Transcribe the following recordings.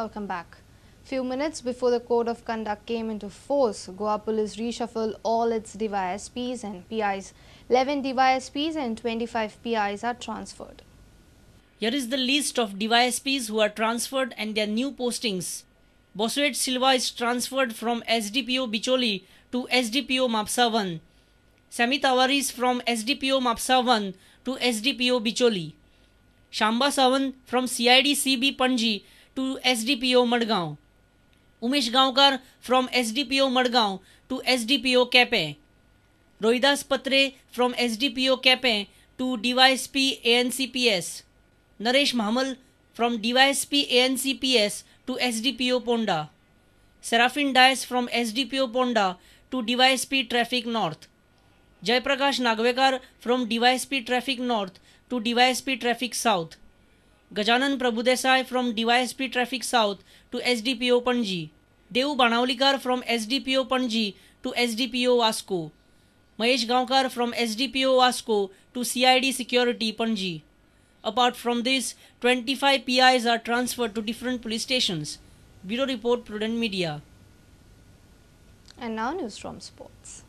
welcome back. Few minutes before the code of conduct came into force, Goa Police reshuffled all its DYSPs and PIs. 11 DYSPs and 25 PIs are transferred. Here is the list of DYSPs who are transferred and their new postings. Boswet Silva is transferred from SDPO Bicholi to SDPO Mapsa 1. Sami Tavares from SDPO Mapsa 1 to SDPO Bicholi. Shamba Sawan from CID CB Panji to SDPO Madgaon. Umesh Gaonkar from SDPO Madgaon to SDPO Kepe. Rohidas Patre from SDPO Kepe to DYSP ANCPS. Naresh Mahamal from DYSP ANCPS to SDPO Ponda. Serafin Dias from SDPO Ponda to DYSP Traffic North. Jaiprakash Nagvekar from DYSP Traffic North to DYSP Traffic South. Gajanan Prabhudesai from DYSP Traffic South to SDPO Panji. Dev Banavlikar from SDPO Panji to SDPO Vasco. Mahesh Gaonkar from SDPO Vasco to CID Security Panji. Apart from this, 25 PIs are transferred to different police stations. Bureau Report, Prudent Media. And now news from sports.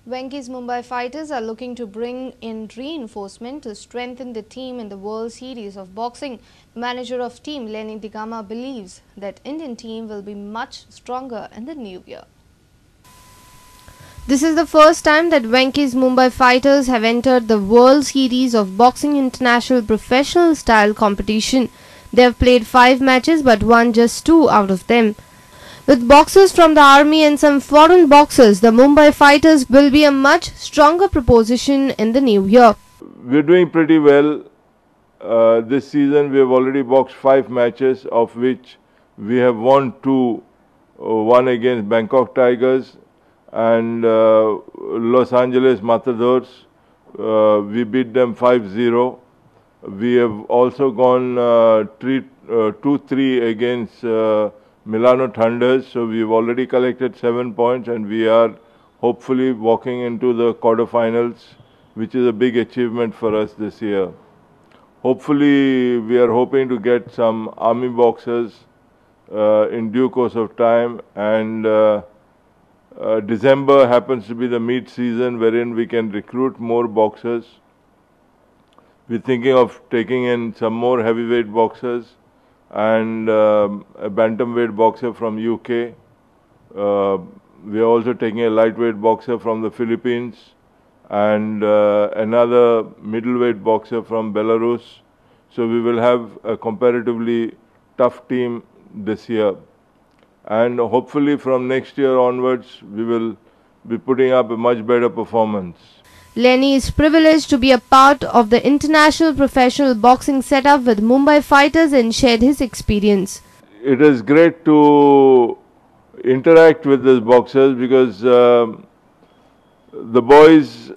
Venky's Mumbai Fighters are looking to bring in reinforcement to strengthen the team in the World Series of Boxing. The manager of team, Lenny D'Gama, believes that Indian team will be much stronger in the new year. This is the first time that Venky's Mumbai Fighters have entered the World Series of Boxing International Professional Style Competition. They have played 5 matches but won just 2 out of them. With boxers from the army and some foreign boxers, the Mumbai Fighters will be a much stronger proposition in the new year. We're doing pretty well. This season we have already boxed 5 matches, of which we have won 2. One against Bangkok Tigers and Los Angeles Matadors. We beat them 5-0. We have also gone 2-3 against Milano Thunders, so we've already collected 7 points and we are hopefully walking into the quarterfinals, which is a big achievement for us this year. Hopefully we are hoping to get some army boxers in due course of time, and December happens to be the meet season wherein we can recruit more boxers. We're thinking of taking in some more heavyweight boxers and a bantamweight boxer from UK. We are also taking a lightweight boxer from the Philippines and another middleweight boxer from Belarus. So we will have a comparatively tough team this year. And hopefully from next year onwards, we will be putting up a much better performance. Lenny is privileged to be a part of the international professional boxing setup with Mumbai Fighters and shared his experience. It is great to interact with these boxers because the boys,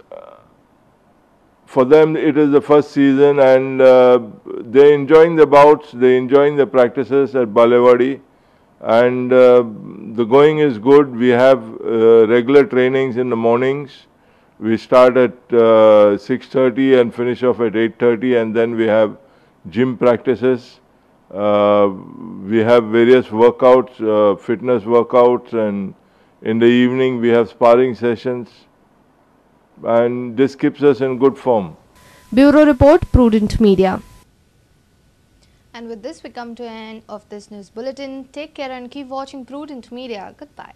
for them it is the first season and they're enjoying the bouts, they're enjoying the practices at Balewadi, and the going is good. We have regular trainings in the mornings. We start at 6:30 and finish off at 8:30, and then we have gym practices. We have various workouts, fitness workouts, and in the evening we have sparring sessions, and this keeps us in good form. Bureau Report, Prudent Media. And with this we come to an end of this news bulletin. Take care and keep watching Prudent Media. Goodbye.